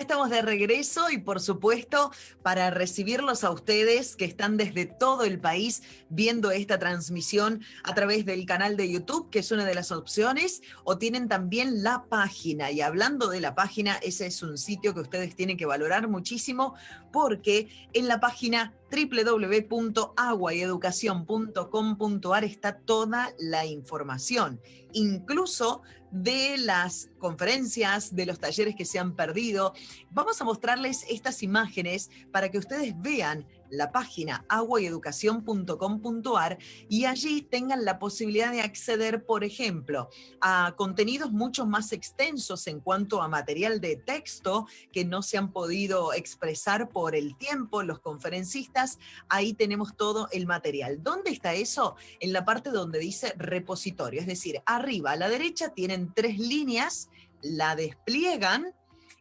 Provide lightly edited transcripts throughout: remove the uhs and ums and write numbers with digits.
estamos de regreso y por supuesto para recibirlos a ustedes que están desde todo el país viendo esta transmisión a través del canal de YouTube, que es una de las opciones, o tienen también la página. Y hablando de la página, ese es un sitio que ustedes tienen que valorar muchísimo porque en la página www.aguayeducacion.com.ar está toda la información, incluso de las conferencias, de los talleres que se han perdido. Vamos a mostrarles estas imágenes para que ustedes vean la página aguayeducacion.com.ar y allí tengan la posibilidad de acceder, por ejemplo, a contenidos mucho más extensos en cuanto a material de texto que no se han podido expresar por el tiempo, los conferencistas. Ahí tenemos todo el material. ¿Dónde está eso? En la parte donde dice repositorio, es decir, arriba a la derecha tienen 3 líneas, la despliegan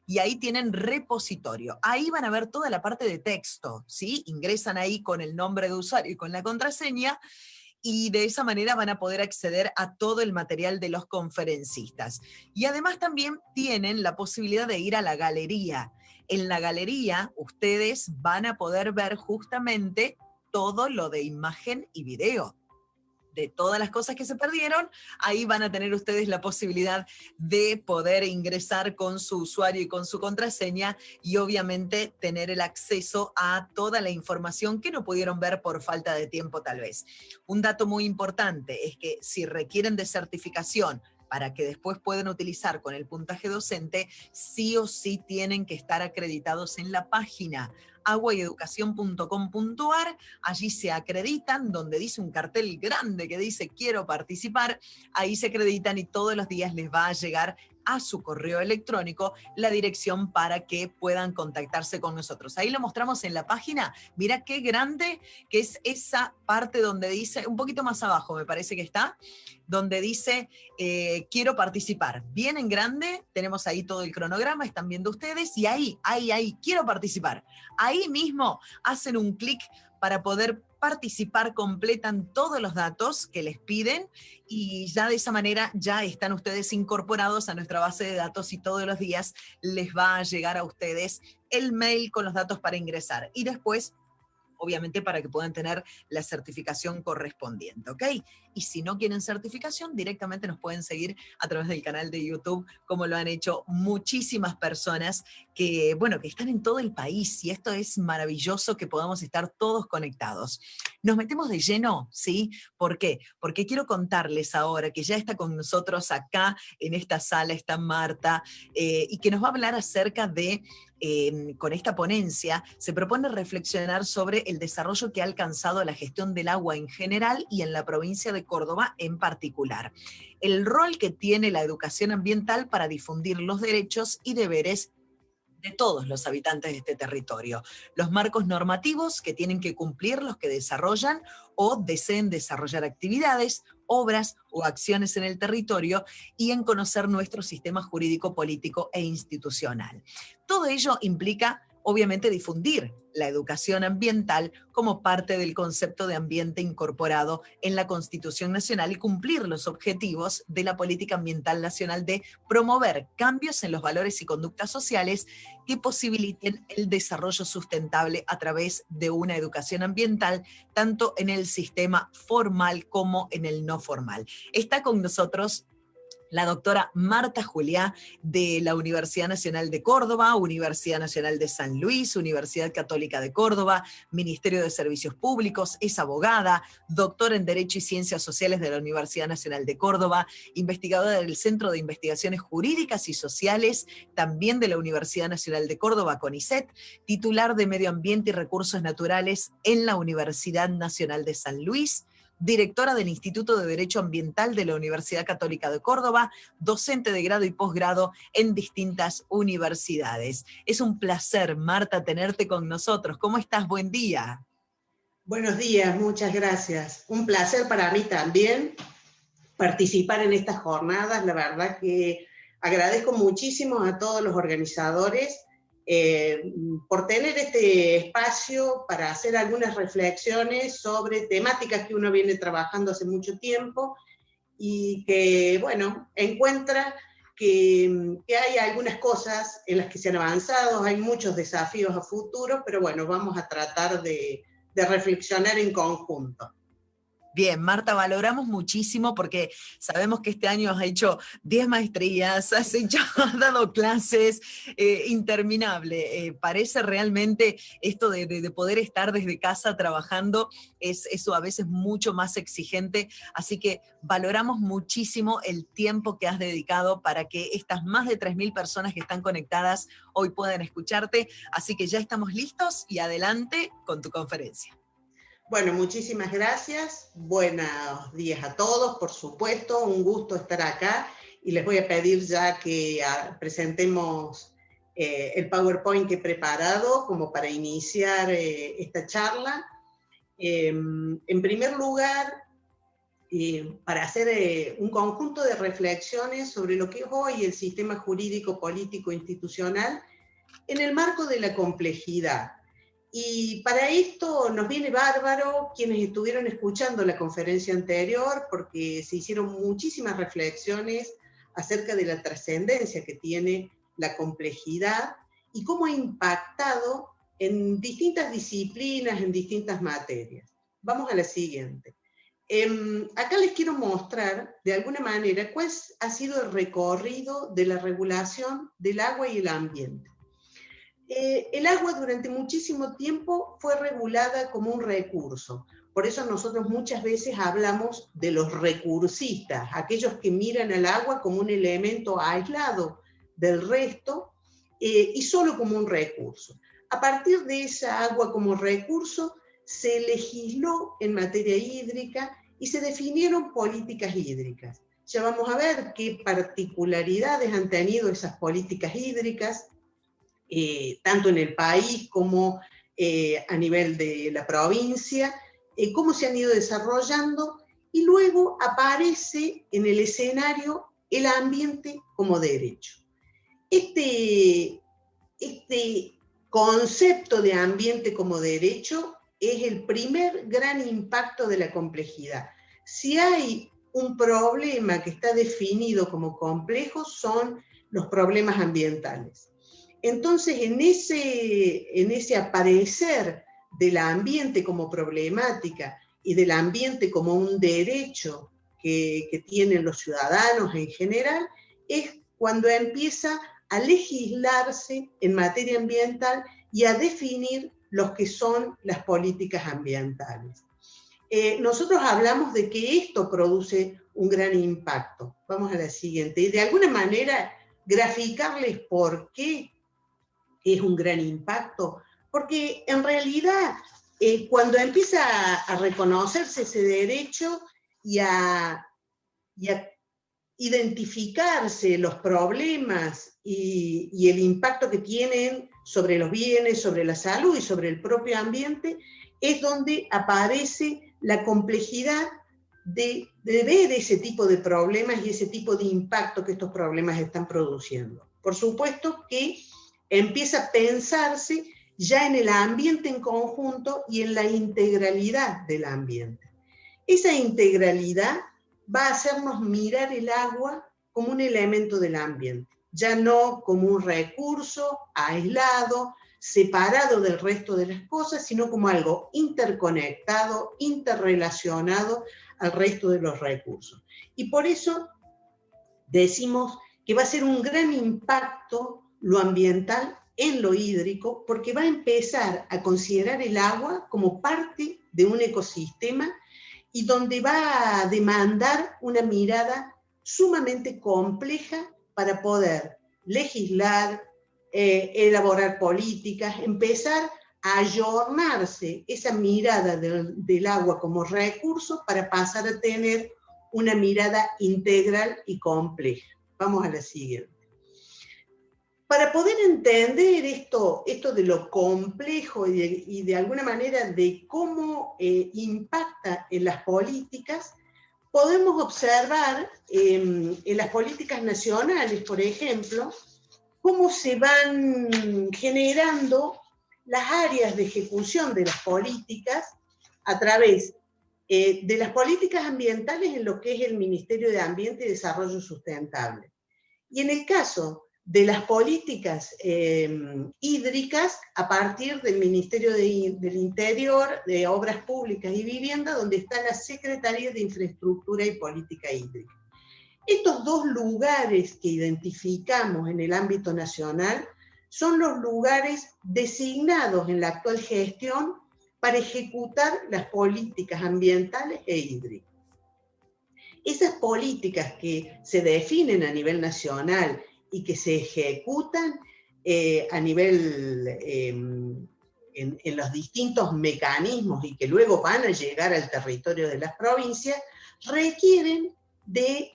y ahí tienen repositorio. Ahí van a ver toda la parte de texto, ¿sí? Ingresan ahí con el nombre de usuario y con la contraseña y de esa manera van a poder acceder a todo el material de los conferencistas. Y además también tienen la posibilidad de ir a la galería. En la galería ustedes van a poder ver justamente todo lo de imagen y video. De todas las cosas que se perdieron, ahí van a tener ustedes la posibilidad de poder ingresar con su usuario y con su contraseña y obviamente tener el acceso a toda la información que no pudieron ver por falta de tiempo tal vez. Un dato muy importante es que si requieren de certificación para que después puedan utilizar con el puntaje docente, sí o sí tienen que estar acreditados en la página aguayeducacion.com.ar, allí se acreditan, donde dice un cartel grande que dice quiero participar, ahí se acreditan y todos los días les va a llegar a su correo electrónico la dirección para que puedan contactarse con nosotros. Ahí lo mostramos en la página. Mira qué grande que es esa parte donde dice, un poquito más abajo me parece que está, donde dice quiero participar. Bien en grande, tenemos ahí todo el cronograma, están viendo ustedes, y ahí, quiero participar. Ahí mismo hacen un clic para poder participar, completan todos los datos que les piden y ya de esa manera ya están ustedes incorporados a nuestra base de datos y todos los días les va a llegar a ustedes el mail con los datos para ingresar. Y después, obviamente, para que puedan tener la certificación correspondiente, ¿ok? Y si no quieren certificación, directamente nos pueden seguir a través del canal de YouTube, como lo han hecho muchísimas personas que, bueno, que están en todo el país, y esto es maravilloso que podamos estar todos conectados. Nos metemos de lleno, ¿sí? ¿Por qué? Porque quiero contarles ahora que ya está con nosotros acá en esta sala, está Marta, y que nos va a hablar acerca de con esta ponencia, se propone reflexionar sobre el desarrollo que ha alcanzado la gestión del agua en general y en la provincia de Córdoba en particular. El rol que tiene la educación ambiental para difundir los derechos y deberes de todos los habitantes de este territorio. Los marcos normativos que tienen que cumplir los que desarrollan o deseen desarrollar actividades, obras o acciones en el territorio y en conocer nuestro sistema jurídico, político e institucional. Todo ello implica, obviamente, difundir la educación ambiental como parte del concepto de ambiente incorporado en la Constitución Nacional y cumplir los objetivos de la Política Ambiental Nacional de promover cambios en los valores y conductas sociales que posibiliten el desarrollo sustentable a través de una educación ambiental, tanto en el sistema formal como en el no formal. Está con nosotros la doctora Marta Juliá de la Universidad Nacional de Córdoba, Universidad Nacional de San Luis, Universidad Católica de Córdoba, Ministerio de Servicios Públicos, es abogada, doctora en Derecho y Ciencias Sociales de la Universidad Nacional de Córdoba, investigadora del Centro de Investigaciones Jurídicas y Sociales, también de la Universidad Nacional de Córdoba, CONICET, titular de Medio Ambiente y Recursos Naturales en la Universidad Nacional de San Luis, directora del Instituto de Derecho Ambiental de la Universidad Católica de Córdoba, docente de grado y posgrado en distintas universidades. Es un placer, Marta, tenerte con nosotros. ¿Cómo estás? Buen día. Buenos días, muchas gracias. Un placer para mí también participar en estas jornadas. La verdad que agradezco muchísimo a todos los organizadores por tener este espacio para hacer algunas reflexiones sobre temáticas que uno viene trabajando hace mucho tiempo y que, bueno, encuentra que hay algunas cosas en las que se han avanzado, hay muchos desafíos a futuro, pero bueno, vamos a tratar de reflexionar en conjunto. Bien, Marta, valoramos muchísimo porque sabemos que este año has hecho 10 maestrías, has dado clases, interminable. Parece realmente esto de poder estar desde casa trabajando, es eso a veces mucho más exigente, así que valoramos muchísimo el tiempo que has dedicado para que estas más de 3.000 personas que están conectadas hoy puedan escucharte, así que ya estamos listos y adelante con tu conferencia. Bueno, muchísimas gracias. Buenos días a todos, por supuesto. Un gusto estar acá y les voy a pedir ya que presentemos el PowerPoint que he preparado como para iniciar esta charla. En primer lugar, para hacer un conjunto de reflexiones sobre lo que es hoy el sistema jurídico, político, institucional en el marco de la complejidad. Y para esto nos viene bárbaro quienes estuvieron escuchando la conferencia anterior, porque se hicieron muchísimas reflexiones acerca de la trascendencia que tiene la complejidad y cómo ha impactado en distintas disciplinas, en distintas materias. Vamos a la siguiente. Acá les quiero mostrar, de alguna manera, cuál ha sido el recorrido de la regulación del agua y el ambiente. El agua durante muchísimo tiempo fue regulada como un recurso. Por eso nosotros muchas veces hablamos de los recursistas, aquellos que miran al agua como un elemento aislado del resto y solo como un recurso. A partir de esa agua como recurso, se legisló en materia hídrica y se definieron políticas hídricas. Ya vamos a ver qué particularidades han tenido esas políticas hídricas, tanto en el país como a nivel de la provincia, cómo se han ido desarrollando, y luego aparece en el escenario el ambiente como derecho. Este concepto de ambiente como derecho es el primer gran impacto de la complejidad. Si hay un problema que está definido como complejo, son los problemas ambientales. Entonces, en ese aparecer del ambiente como problemática y del ambiente como un derecho que tienen los ciudadanos en general, es cuando empieza a legislarse en materia ambiental y a definir los que son las políticas ambientales. Nosotros hablamos de que esto produce un gran impacto. Vamos a la siguiente. Y de alguna manera graficarles por qué es un gran impacto, porque en realidad cuando empieza a reconocerse ese derecho y a identificarse los problemas y el impacto que tienen sobre los bienes, sobre la salud y sobre el propio ambiente, es donde aparece la complejidad de ver ese tipo de problemas y ese tipo de impacto que estos problemas están produciendo. Por supuesto que empieza a pensarse ya en el ambiente en conjunto y en la integralidad del ambiente. Esa integralidad va a hacernos mirar el agua como un elemento del ambiente, ya no como un recurso aislado, separado del resto de las cosas, sino como algo interconectado, interrelacionado al resto de los recursos. Y por eso decimos que va a ser un gran impacto lo ambiental en lo hídrico, porque va a empezar a considerar el agua como parte de un ecosistema y donde va a demandar una mirada sumamente compleja para poder legislar, elaborar políticas, empezar a ayornarse esa mirada del agua como recurso para pasar a tener una mirada integral y compleja. Vamos a la siguiente. Para poder entender esto de lo complejo y de alguna manera de cómo impacta en las políticas, podemos observar en las políticas nacionales, por ejemplo, cómo se van generando las áreas de ejecución de las políticas a través de las políticas ambientales en lo que es el Ministerio de Ambiente y Desarrollo Sustentable. Y en el caso de las políticas hídricas, a partir del Ministerio del Interior, de Obras Públicas y Vivienda, donde está la Secretaría de Infraestructura y Política Hídrica. Estos dos lugares que identificamos en el ámbito nacional son los lugares designados en la actual gestión para ejecutar las políticas ambientales e hídricas. Esas políticas que se definen a nivel nacional y que se ejecutan a nivel, en los distintos mecanismos y que luego van a llegar al territorio de las provincias, requieren de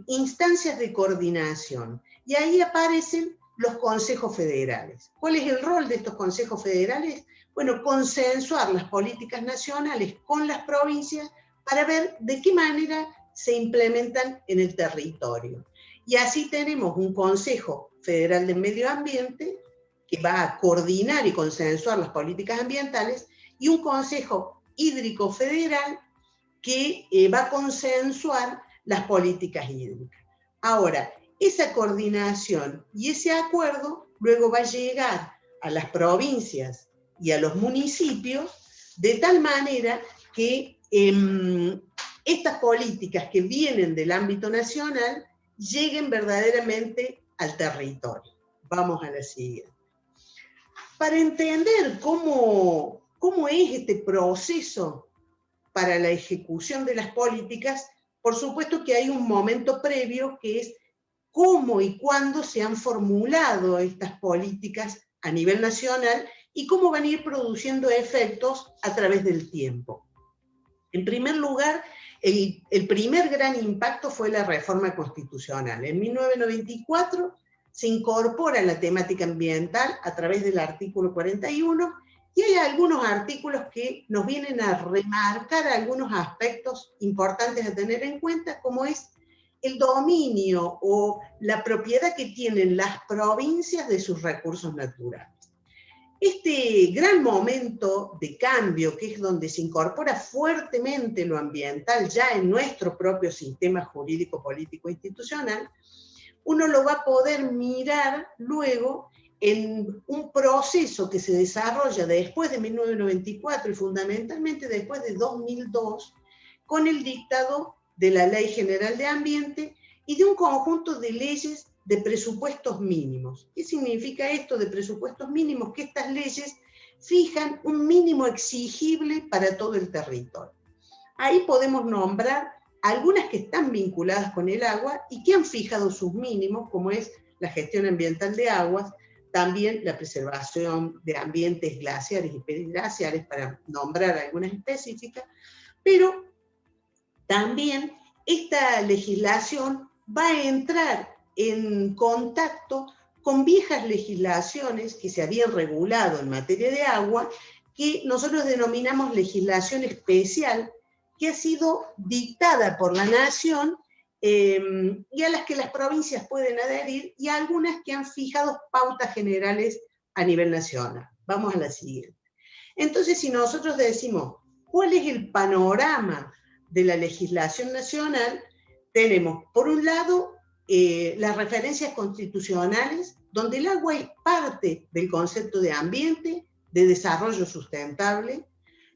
instancias de coordinación. Y ahí aparecen los consejos federales. ¿Cuál es el rol de estos consejos federales? Bueno, consensuar las políticas nacionales con las provincias para ver de qué manera se implementan en el territorio. Y así tenemos un Consejo Federal del Medio Ambiente que va a coordinar y consensuar las políticas ambientales y un Consejo Hídrico Federal que va a consensuar las políticas hídricas. Ahora, esa coordinación y ese acuerdo luego va a llegar a las provincias y a los municipios de tal manera que estas políticas que vienen del ámbito nacional lleguen verdaderamente al territorio. Vamos a la siguiente. Para entender cómo es este proceso para la ejecución de las políticas, por supuesto que hay un momento previo que es cómo y cuándo se han formulado estas políticas a nivel nacional y cómo van a ir produciendo efectos a través del tiempo. En primer lugar, el primer gran impacto fue la reforma constitucional. En 1994 se incorpora la temática ambiental a través del artículo 41 y hay algunos artículos que nos vienen a remarcar algunos aspectos importantes a tener en cuenta, como es el dominio o la propiedad que tienen las provincias de sus recursos naturales. Este gran momento de cambio, que es donde se incorpora fuertemente lo ambiental ya en nuestro propio sistema jurídico, político e institucional, uno lo va a poder mirar luego en un proceso que se desarrolla después de 1994 y fundamentalmente después de 2002, con el dictado de la Ley General de Ambiente y de un conjunto de leyes de presupuestos mínimos. ¿Qué significa esto de presupuestos mínimos? Que estas leyes fijan un mínimo exigible para todo el territorio. Ahí podemos nombrar algunas que están vinculadas con el agua y que han fijado sus mínimos, como es la gestión ambiental de aguas, también la preservación de ambientes glaciares y periglaciares, para nombrar algunas específicas, pero también esta legislación va a entrar en contacto con viejas legislaciones que se habían regulado en materia de agua, que nosotros denominamos legislación especial, que ha sido dictada por la nación y a las que las provincias pueden adherir, y algunas que han fijado pautas generales a nivel nacional. Vamos a la siguiente. Entonces, si nosotros decimos cuál es el panorama de la legislación nacional, tenemos, por un lado, las referencias constitucionales, donde el agua es parte del concepto de ambiente, de desarrollo sustentable,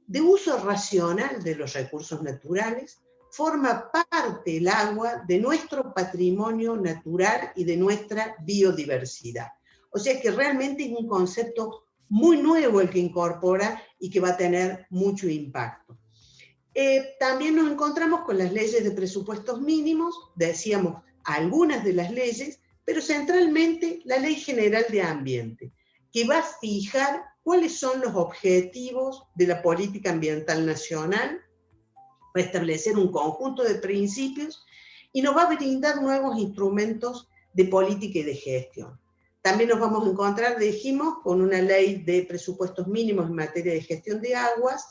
de uso racional de los recursos naturales, forma parte el agua de nuestro patrimonio natural y de nuestra biodiversidad. O sea que realmente es un concepto muy nuevo el que incorpora y que va a tener mucho impacto. También nos encontramos con las leyes de presupuestos mínimos, decíamos algunas de las leyes, pero centralmente la Ley General de Ambiente, que va a fijar cuáles son los objetivos de la política ambiental nacional, va a establecer un conjunto de principios y nos va a brindar nuevos instrumentos de política y de gestión. También nos vamos a encontrar, dijimos, con una ley de presupuestos mínimos en materia de gestión de aguas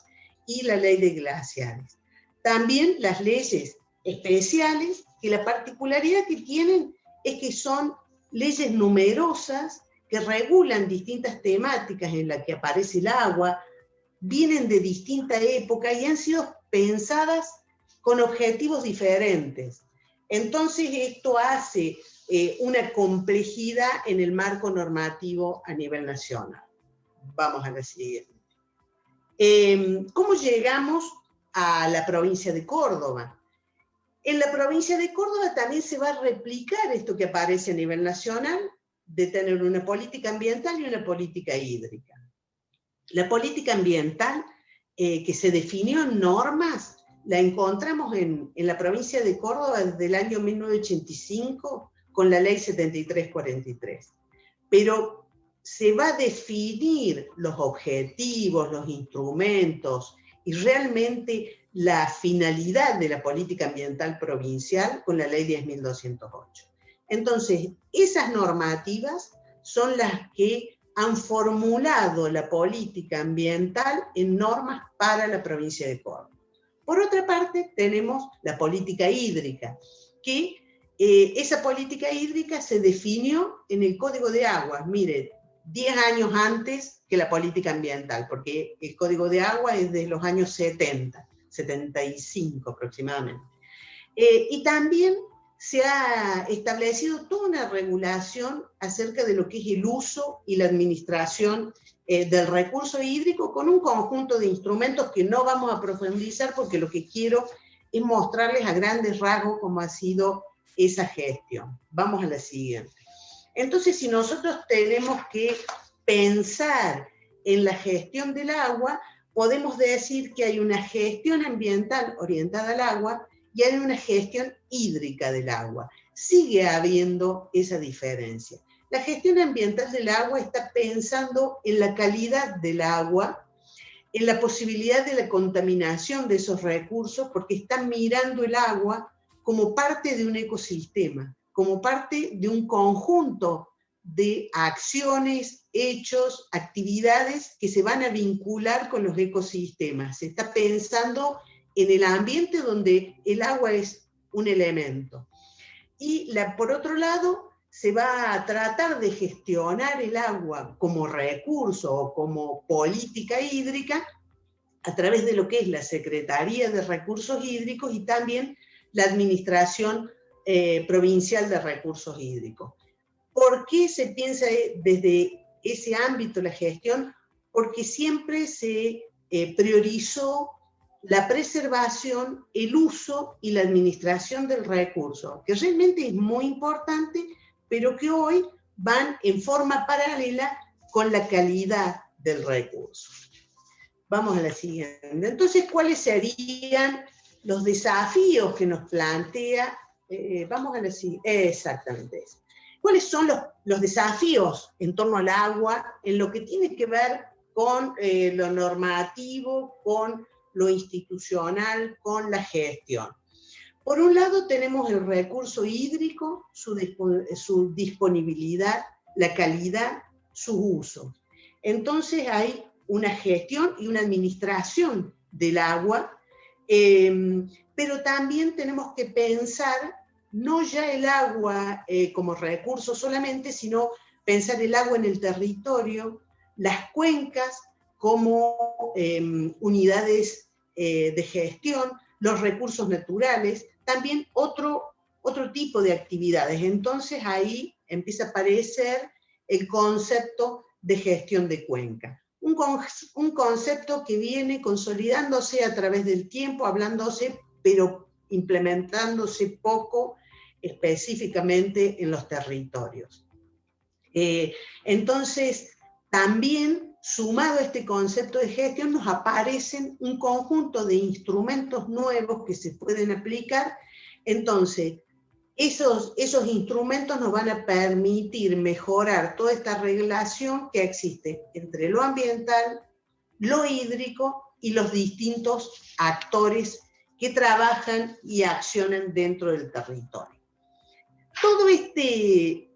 y la ley de glaciares. También las leyes especiales, que la particularidad que tienen es que son leyes numerosas que regulan distintas temáticas en las que aparece el agua, vienen de distinta época y han sido pensadas con objetivos diferentes. Entonces esto hace una complejidad en el marco normativo a nivel nacional. Vamos a la siguiente. ¿Cómo llegamos a la provincia de Córdoba? En la provincia de Córdoba también se va a replicar esto que aparece a nivel nacional, de tener una política ambiental y una política hídrica. La política ambiental, que se definió en normas, la encontramos en la provincia de Córdoba desde el año 1985 con la ley 7343. Pero se va a definir los objetivos, los instrumentos y realmente la finalidad de la política ambiental provincial con la ley 10.208. Entonces, esas normativas son las que han formulado la política ambiental en normas para la provincia de Córdoba. Por otra parte, tenemos la política hídrica, que esa política hídrica se definió en el Código de Aguas, mire, 10 años antes que la política ambiental, porque el Código de Aguas es de los años 70, 75 aproximadamente. Y también se ha establecido toda una regulación acerca de lo que es el uso y la administración del recurso hídrico con un conjunto de instrumentos que no vamos a profundizar porque lo que quiero es mostrarles a grandes rasgos cómo ha sido esa gestión. Vamos a la siguiente. Entonces, si nosotros tenemos que pensar en la gestión del agua, podemos decir que hay una gestión ambiental orientada al agua y hay una gestión hídrica del agua. Sigue habiendo esa diferencia. La gestión ambiental del agua está pensando en la calidad del agua, en la posibilidad de la contaminación de esos recursos, porque está mirando el agua como parte de un ecosistema, como parte de un conjunto de acciones, hechos, actividades que se van a vincular con los ecosistemas. Se está pensando en el ambiente donde el agua es un elemento. Y por otro lado, se va a tratar de gestionar el agua como recurso o como política hídrica a través de lo que es la Secretaría de Recursos Hídricos y también la Administración Provincial de Recursos Hídricos. ¿Por qué se piensa desde ese ámbito la gestión? Porque siempre se priorizó la preservación, el uso y la administración del recurso, que realmente es muy importante, pero que hoy van en forma paralela con la calidad del recurso. Vamos a la siguiente. Entonces, ¿cuáles serían los desafíos que nos plantea? Vamos a la siguiente. Exactamente eso. ¿Cuáles son los desafíos en torno al agua en lo que tiene que ver con lo normativo, con lo institucional, con la gestión? Por un lado tenemos el recurso hídrico, su disponibilidad, la calidad, su uso. Entonces hay una gestión y una administración del agua, pero también tenemos que pensar no ya el agua como recurso solamente, sino pensar el agua en el territorio, las cuencas como unidades de gestión, los recursos naturales, también otro tipo de actividades. Entonces ahí empieza a aparecer el concepto de gestión de cuenca. Un concepto que viene consolidándose a través del tiempo, hablándose, pero implementándose poco específicamente en los territorios. Entonces, también sumado a este concepto de gestión, nos aparecen un conjunto de instrumentos nuevos que se pueden aplicar. Entonces, esos instrumentos nos van a permitir mejorar toda esta relación que existe entre lo ambiental, lo hídrico y los distintos actores que trabajan y accionan dentro del territorio. Todo este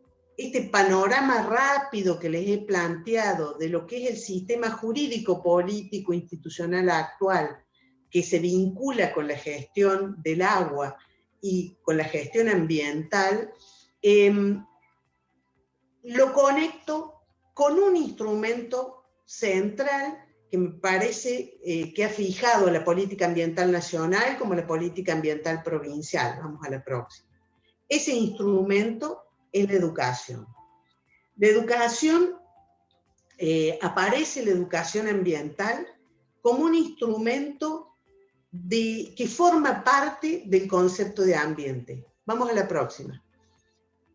panorama rápido que les he planteado de lo que es el sistema jurídico, político, institucional actual, que se vincula con la gestión del agua y con la gestión ambiental, lo conecto con un instrumento central que me parece que ha fijado la política ambiental nacional como la política ambiental provincial. Vamos a la próxima. Ese instrumento es la educación. La educación, aparece la educación ambiental como un instrumento que forma parte del concepto de ambiente. Vamos a la próxima.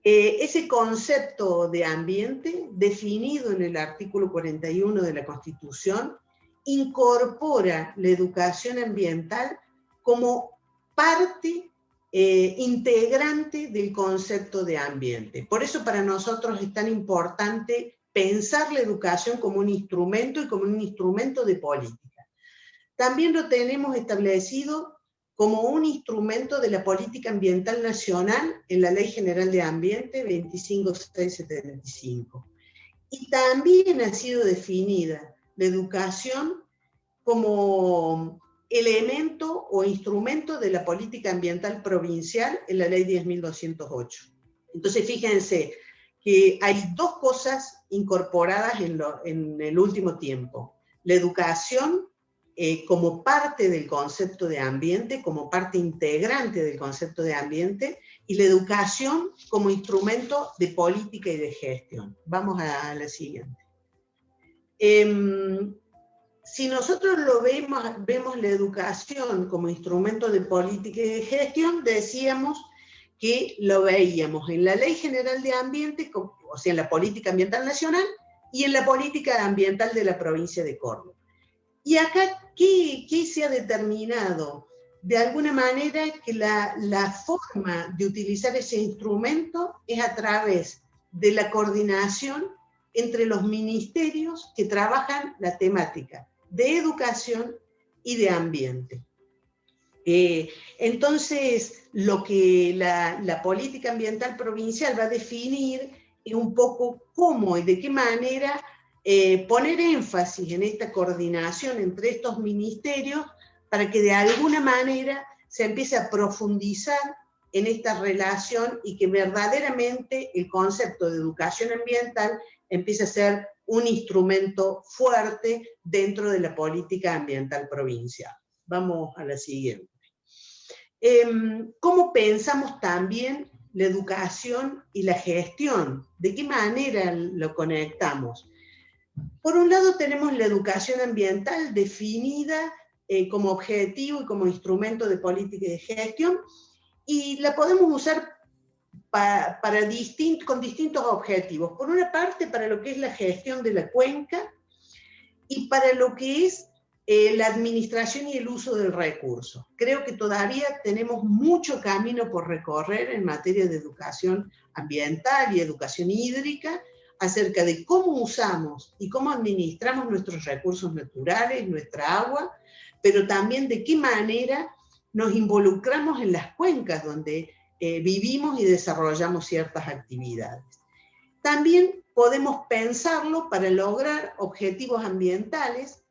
Ese concepto de ambiente, definido en el artículo 41 de la Constitución, incorpora la educación ambiental como parte integrante del concepto de ambiente. Por eso para nosotros es tan importante pensar la educación como un instrumento y como un instrumento de política. También lo tenemos establecido como un instrumento de la política ambiental nacional en la Ley General de Ambiente 25675. Y también ha sido definida la educación como elemento o instrumento de la política ambiental provincial en la Ley 10.208. Entonces, fíjense que hay dos cosas incorporadas en el último tiempo. La educación como parte del concepto de ambiente, como parte integrante del concepto de ambiente, y la educación como instrumento de política y de gestión. Vamos a la siguiente. Si nosotros vemos la educación como instrumento de política y de gestión, decíamos que lo veíamos en la Ley General de Ambiente, o sea, en la Política Ambiental Nacional, y en la Política Ambiental de la provincia de Córdoba. Y acá, ¿qué se ha determinado? De alguna manera que la forma de utilizar ese instrumento es a través de la coordinación entre los ministerios que trabajan la temática de educación y de ambiente. Entonces, lo que la política ambiental provincial va a definir es un poco cómo y de qué manera poner énfasis en esta coordinación entre estos ministerios para que de alguna manera se empiece a profundizar en esta relación y que verdaderamente el concepto de educación ambiental empiece a ser un instrumento fuerte dentro de la política ambiental provincial. Vamos a la siguiente. ¿Cómo pensamos también la educación y la gestión? ¿De qué manera lo conectamos? Por un lado tenemos la educación ambiental definida como objetivo y como instrumento de política y de gestión, y la podemos usar con distintos objetivos. Por una parte, para lo que es la gestión de la cuenca y para lo que es la administración y el uso del recurso. Creo que todavía tenemos mucho camino por recorrer en materia de educación ambiental y educación hídrica acerca de cómo usamos y cómo administramos nuestros recursos naturales, nuestra agua, pero también de qué manera nos involucramos en las cuencas donde vivimos y desarrollamos ciertas actividades. También podemos pensarlo para lograr objetivos ambientales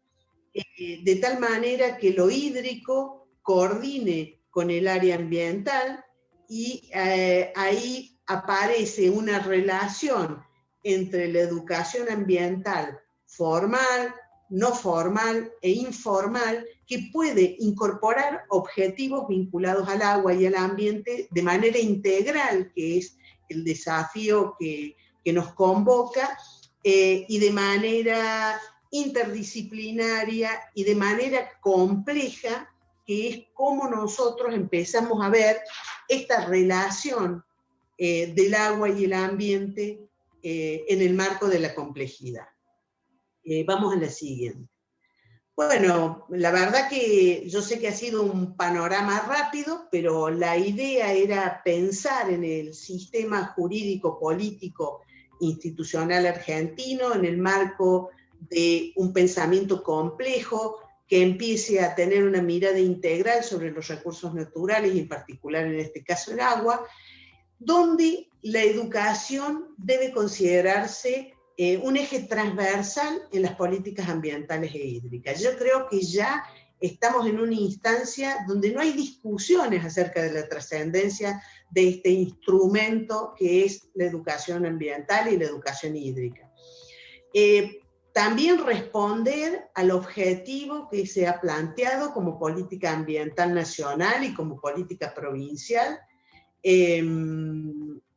de tal manera que lo hídrico coordine con el área ambiental y ahí aparece una relación entre la educación ambiental formal, no formal e informal, que puede incorporar objetivos vinculados al agua y al ambiente de manera integral, que es el desafío que nos convoca, y de manera interdisciplinaria y de manera compleja, que es cómo nosotros empezamos a ver esta relación del agua y el ambiente en el marco de la complejidad. Vamos a la siguiente. Bueno, la verdad que yo sé que ha sido un panorama rápido, pero la idea era pensar en el sistema jurídico, político, institucional argentino, en el marco de un pensamiento complejo que empiece a tener una mirada integral sobre los recursos naturales y en particular en este caso el agua, donde la educación debe considerarse un eje transversal en las políticas ambientales e hídricas. Yo creo que ya estamos en una instancia donde no hay discusiones acerca de la trascendencia de este instrumento que es la educación ambiental y la educación hídrica. También responder al objetivo que se ha planteado como política ambiental nacional y como política provincial,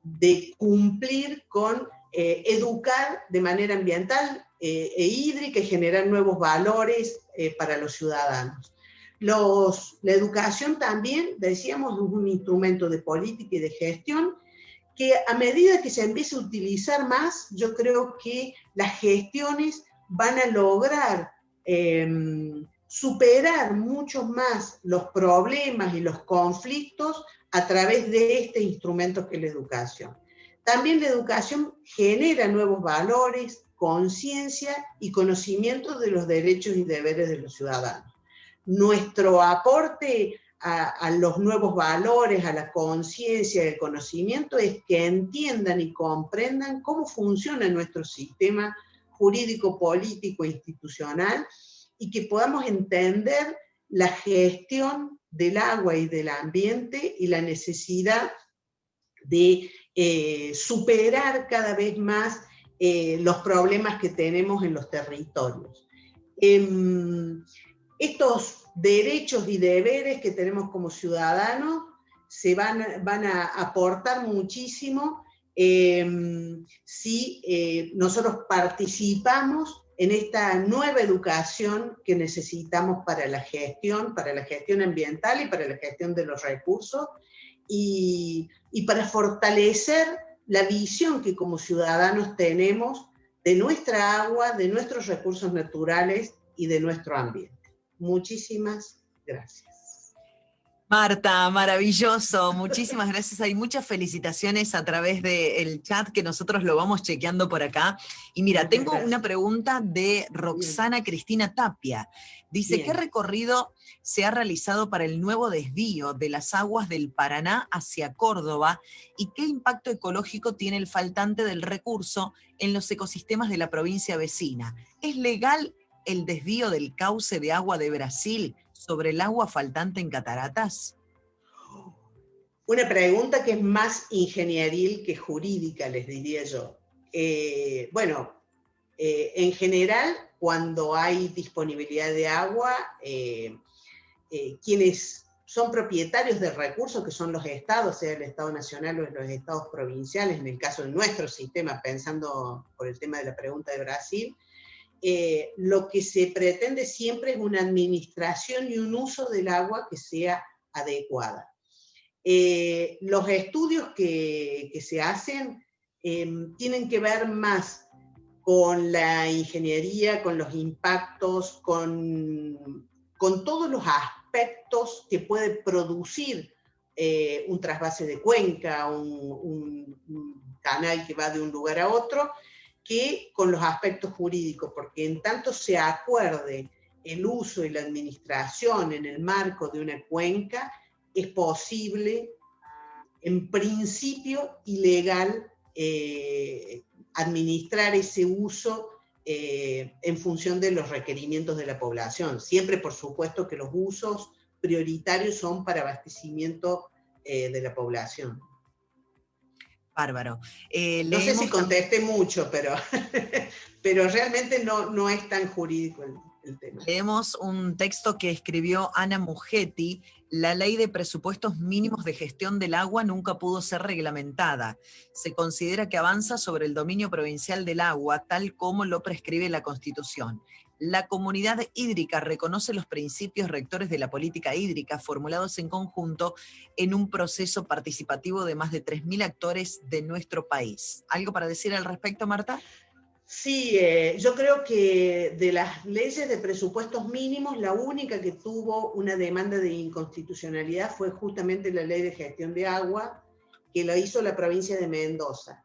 de cumplir con educar de manera ambiental e hídrica y generar nuevos valores para los ciudadanos. La educación también, decíamos, es un instrumento de política y de gestión que a medida que se empiece a utilizar más, yo creo que las gestiones van a lograr superar mucho más los problemas y los conflictos a través de este instrumento que es la educación. También la educación genera nuevos valores, conciencia y conocimiento de los derechos y deberes de los ciudadanos. Nuestro aporte a los nuevos valores, a la conciencia y el conocimiento es que entiendan y comprendan cómo funciona nuestro sistema jurídico, político e institucional y que podamos entender la gestión del agua y del ambiente y la necesidad de superar cada vez más los problemas que tenemos en los territorios. Estos derechos y deberes que tenemos como ciudadanos se van a aportar muchísimo si nosotros participamos en esta nueva educación que necesitamos para la gestión ambiental y para la gestión de los recursos y para fortalecer la visión que como ciudadanos tenemos de nuestra agua, de nuestros recursos naturales y de nuestro ambiente. Muchísimas gracias. Marta, maravilloso, muchísimas gracias. Hay muchas felicitaciones a través del chat que nosotros lo vamos chequeando por acá. Y mira, tengo una pregunta de Roxana Cristina Tapia. Dice, ¿qué recorrido se ha realizado para el nuevo desvío de las aguas del Paraná hacia Córdoba y qué impacto ecológico tiene el faltante del recurso en los ecosistemas de la provincia vecina? ¿Es legal el desvío del cauce de agua de Brasil sobre el agua faltante en Cataratas? Una pregunta que es más ingenieril que jurídica, les diría yo. En general, cuando hay disponibilidad de agua, quienes son propietarios del recurso, que son los estados, sea el Estado Nacional o los estados provinciales, en el caso de nuestro sistema, pensando por el tema de la pregunta de Brasil, lo que se pretende siempre es una administración y un uso del agua que sea adecuada. Los estudios que se hacen tienen que ver más con la ingeniería, con los impactos, con todos los aspectos que puede producir un trasvase de cuenca, un canal que va de un lugar a otro, que con los aspectos jurídicos, porque en tanto se acuerde el uso y la administración en el marco de una cuenca, es posible, en principio, y legal, administrar ese uso en función de los requerimientos de la población. Siempre, por supuesto, que los usos prioritarios son para abastecimiento de la población. Bárbaro. No sé si contesté mucho, pero realmente no es tan jurídico el tema. Leemos un texto que escribió Ana Mugetti. La ley de presupuestos mínimos de gestión del agua nunca pudo ser reglamentada. Se considera que avanza sobre el dominio provincial del agua, tal como lo prescribe la Constitución. La comunidad hídrica reconoce los principios rectores de la política hídrica formulados en conjunto en un proceso participativo de más de 3.000 actores de nuestro país. ¿Algo para decir al respecto, Marta? Sí, yo creo que de las leyes de presupuestos mínimos, la única que tuvo una demanda de inconstitucionalidad fue justamente la ley de gestión de agua, que la hizo la provincia de Mendoza.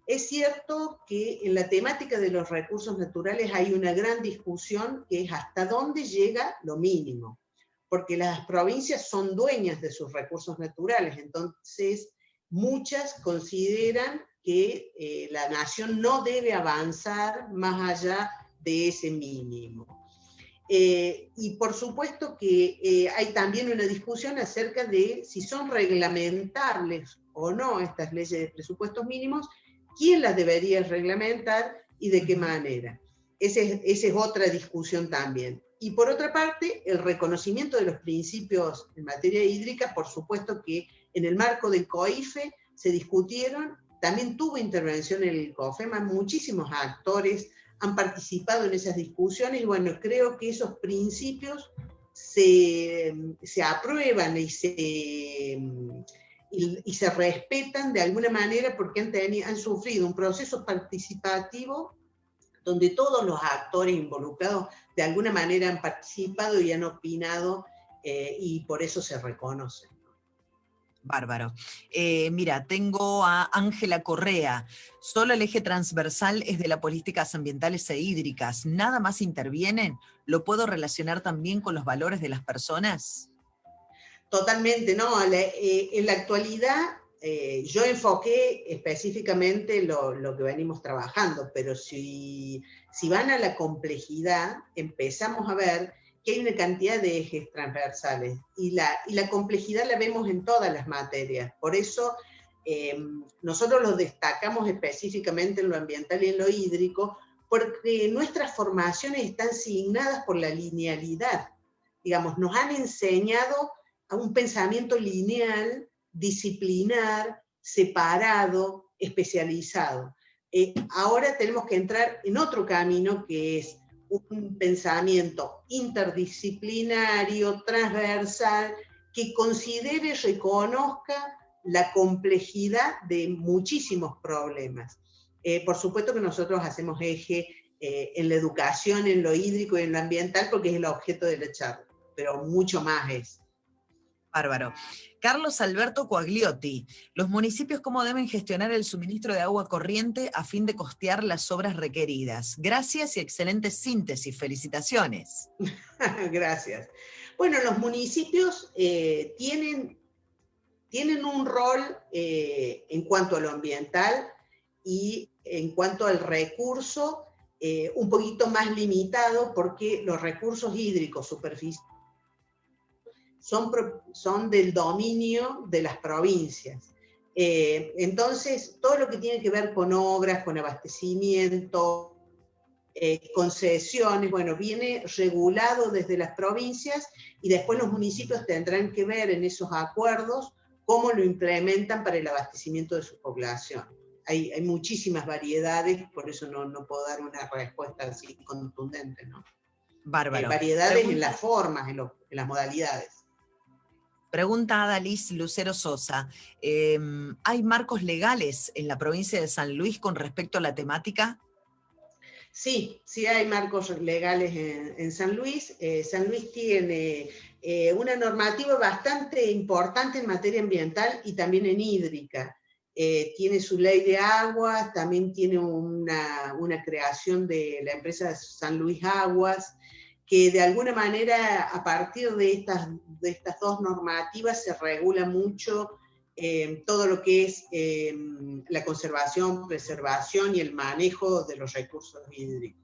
Es cierto que en la temática de los recursos naturales hay una gran discusión que es hasta dónde llega lo mínimo, porque las provincias son dueñas de sus recursos naturales, entonces muchas consideran que la nación no debe avanzar más allá de ese mínimo. Y por supuesto que hay también una discusión acerca de si son reglamentables o no estas leyes de presupuestos mínimos, quién las debería reglamentar y de qué manera. Esa es otra discusión también. Y por otra parte, el reconocimiento de los principios en materia hídrica, por supuesto que en el marco del COIFE se discutieron, también tuvo intervención en el COFEMA, muchísimos actores han participado en esas discusiones, y bueno, creo que esos principios se aprueban y se respetan de alguna manera porque han sufrido un proceso participativo donde todos los actores involucrados de alguna manera han participado y han opinado, y por eso se reconocen. Bárbaro. Mira, tengo a Ángela Correa. Solo el eje transversal es de las políticas ambientales e hídricas. ¿Nada más intervienen? ¿Lo puedo relacionar también con los valores de las personas? Totalmente, no. En la actualidad yo enfoqué específicamente lo que venimos trabajando, pero si van a la complejidad, empezamos a ver que hay una cantidad de ejes transversales, y la complejidad la vemos en todas las materias. Por eso nosotros lo destacamos específicamente en lo ambiental y en lo hídrico, porque nuestras formaciones están asignadas por la linealidad. Digamos, nos han enseñado a un pensamiento lineal, disciplinar, separado, especializado. Ahora tenemos que entrar en otro camino, que es un pensamiento interdisciplinario, transversal, que considere y reconozca la complejidad de muchísimos problemas. Por supuesto que nosotros hacemos eje en la educación, en lo hídrico y en lo ambiental, porque es el objeto de la charla, pero mucho más es. Bárbaro. Carlos Alberto Coagliotti, ¿los municipios cómo deben gestionar el suministro de agua corriente a fin de costear las obras requeridas? Gracias y excelente síntesis. Felicitaciones. Gracias. Bueno, los municipios tienen un rol en cuanto a lo ambiental y en cuanto al recurso un poquito más limitado, porque los recursos hídricos superficiales son del dominio de las provincias. Entonces, todo lo que tiene que ver con obras, con abastecimiento, concesiones, bueno, viene regulado desde las provincias, y después los municipios tendrán que ver en esos acuerdos cómo lo implementan para el abastecimiento de su población. Hay muchísimas variedades, por eso no puedo dar una respuesta así contundente, ¿no? Bárbaro. Variedades en las formas, en las modalidades. Pregunta Adalis Lucero Sosa. ¿Hay marcos legales en la provincia de San Luis con respecto a la temática? Sí hay marcos legales en San Luis. San Luis tiene una normativa bastante importante en materia ambiental y también en hídrica. Tiene su ley de aguas, también tiene una creación de la empresa San Luis Aguas, que de alguna manera, a partir de estas dos normativas, se regula mucho todo lo que es la conservación, preservación y el manejo de los recursos hídricos.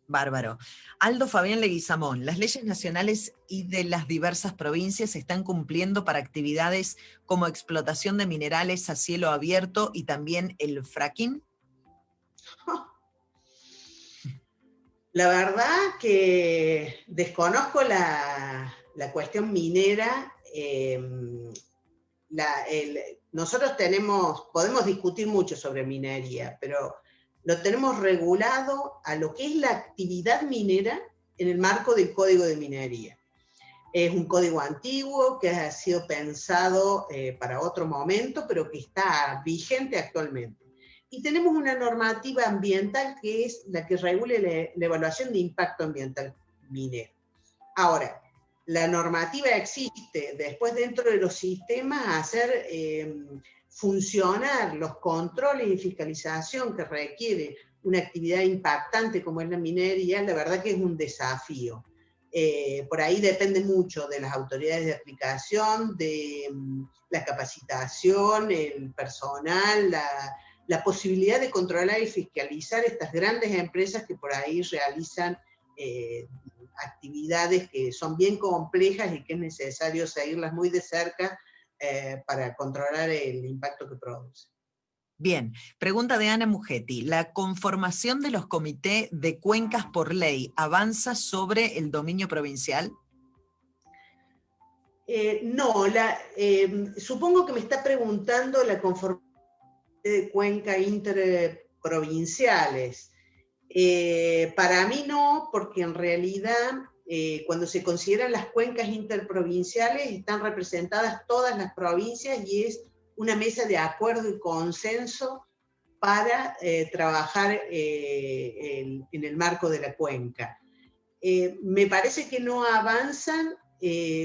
Bárbaro. Aldo Fabián Leguizamón, ¿las leyes nacionales y de las diversas provincias se están cumpliendo para actividades como explotación de minerales a cielo abierto y también el fracking? La verdad que desconozco la cuestión minera. Nosotros podemos discutir mucho sobre minería, pero lo tenemos regulado a lo que es la actividad minera en el marco del Código de Minería. Es un código antiguo que ha sido pensado para otro momento, pero que está vigente actualmente. Y tenemos una normativa ambiental que es la que regule la evaluación de impacto ambiental minero. Ahora, la normativa existe, después dentro de los sistemas hacer funcionar los controles y fiscalización que requiere una actividad impactante como es la minería, la verdad que es un desafío. Por ahí depende mucho de las autoridades de aplicación, de la capacitación, el personal, la posibilidad de controlar y fiscalizar estas grandes empresas que por ahí realizan actividades que son bien complejas y que es necesario seguirlas muy de cerca para controlar el impacto que produce. Bien, pregunta de Ana Mugetti. ¿La conformación de los comités de cuencas por ley avanza sobre el dominio provincial? No, supongo que me está preguntando la conformación de cuenca interprovinciales. Para mí no, porque en realidad cuando se consideran las cuencas interprovinciales están representadas todas las provincias y es una mesa de acuerdo y consenso para trabajar en el marco de la cuenca. Me parece que no avanzan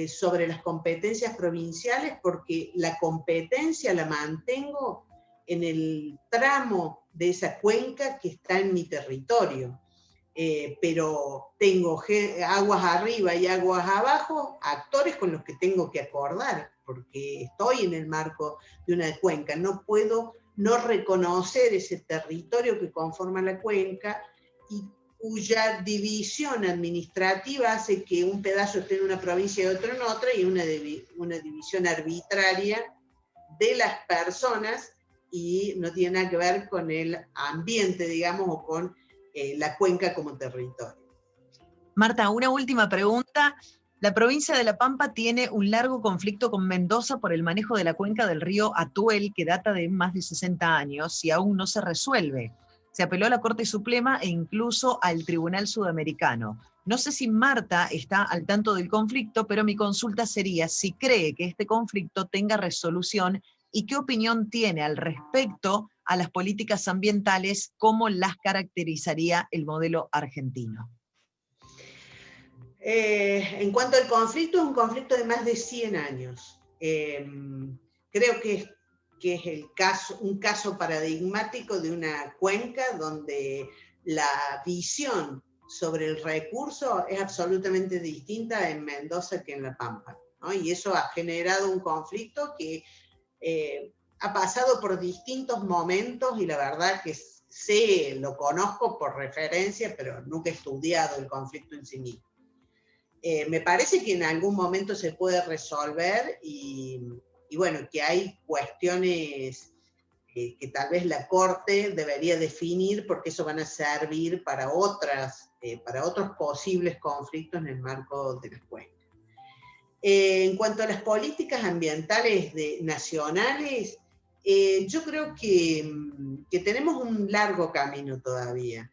sobre las competencias provinciales porque la competencia la mantengo en el tramo de esa cuenca que está en mi territorio. Pero tengo aguas arriba y aguas abajo, actores con los que tengo que acordar, porque estoy en el marco de una cuenca. No puedo no reconocer ese territorio que conforma la cuenca y cuya división administrativa hace que un pedazo esté en una provincia y otro en otra, y una división arbitraria de las personas, y no tiene nada que ver con el ambiente, digamos, o con la cuenca como territorio. Marta, una última pregunta. La provincia de La Pampa tiene un largo conflicto con Mendoza por el manejo de la cuenca del río Atuel, que data de más de 60 años y aún no se resuelve. Se apeló a la Corte Suprema e incluso al Tribunal Sudamericano. No sé si Marta está al tanto del conflicto, pero mi consulta sería si cree que este conflicto tenga resolución y qué opinión tiene al respecto a las políticas ambientales, cómo las caracterizaría el modelo argentino. En cuanto al conflicto, es un conflicto de más de 100 años. Creo que es un caso paradigmático de una cuenca donde la visión sobre el recurso es absolutamente distinta en Mendoza que en La Pampa, ¿no? Y eso ha generado un conflicto que ha pasado por distintos momentos, y la verdad que lo conozco por referencia, pero nunca he estudiado el conflicto en sí mismo. Me parece que en algún momento se puede resolver y bueno, que hay cuestiones que tal vez la Corte debería definir, porque eso van a servir para otros posibles conflictos en el marco de las cuencas. En cuanto a las políticas ambientales nacionales, yo creo que tenemos un largo camino todavía.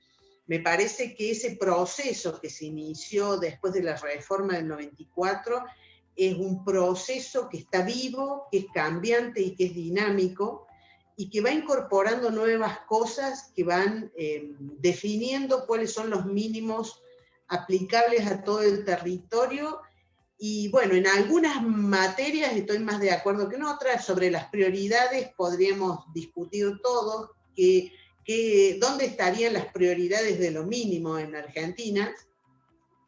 Me parece que ese proceso que se inició después de la reforma del 94 es un proceso que está vivo, que es cambiante y que es dinámico, y que va incorporando nuevas cosas que van definiendo cuáles son los mínimos aplicables a todo el territorio. Y bueno, en algunas materias estoy más de acuerdo que en otras. Sobre las prioridades podríamos discutir todos dónde estarían las prioridades de lo mínimo en Argentina,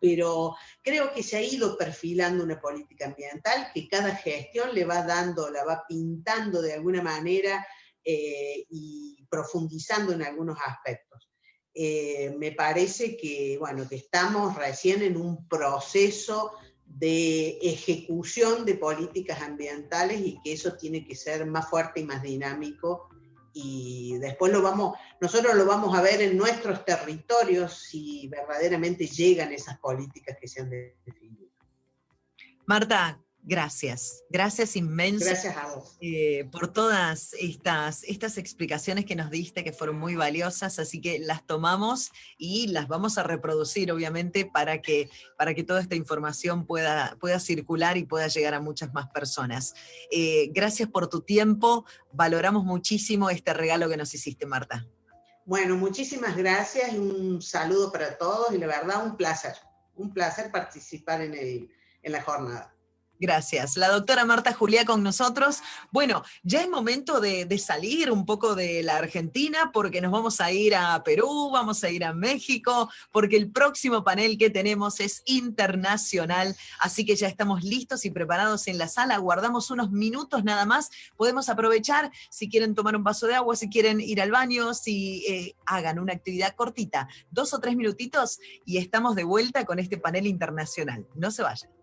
pero creo que se ha ido perfilando una política ambiental que cada gestión la va pintando de alguna manera y profundizando en algunos aspectos. Me parece que, bueno, que estamos recién en un proceso de ejecución de políticas ambientales y que eso tiene que ser más fuerte y más dinámico, y después nosotros lo vamos a ver en nuestros territorios si verdaderamente llegan esas políticas que se han definido. Marta, gracias. Gracias inmensas. Gracias a vos. Por todas estas explicaciones que nos diste, que fueron muy valiosas, así que las tomamos y las vamos a reproducir, obviamente, para que toda esta información pueda circular y pueda llegar a muchas más personas. Gracias por tu tiempo, valoramos muchísimo este regalo que nos hiciste, Marta. Bueno, muchísimas gracias y un saludo para todos, y la verdad un placer participar en la jornada. Gracias. La doctora Marta Juliá con nosotros. Bueno, ya es momento de salir un poco de la Argentina, porque nos vamos a ir a Perú, vamos a ir a México, porque el próximo panel que tenemos es internacional, así que ya estamos listos y preparados en la sala. Guardamos unos minutos nada más. Podemos aprovechar si quieren tomar un vaso de agua, si quieren ir al baño, si hagan una actividad cortita, 2 o 3 minutitos, y estamos de vuelta con este panel internacional. No se vayan.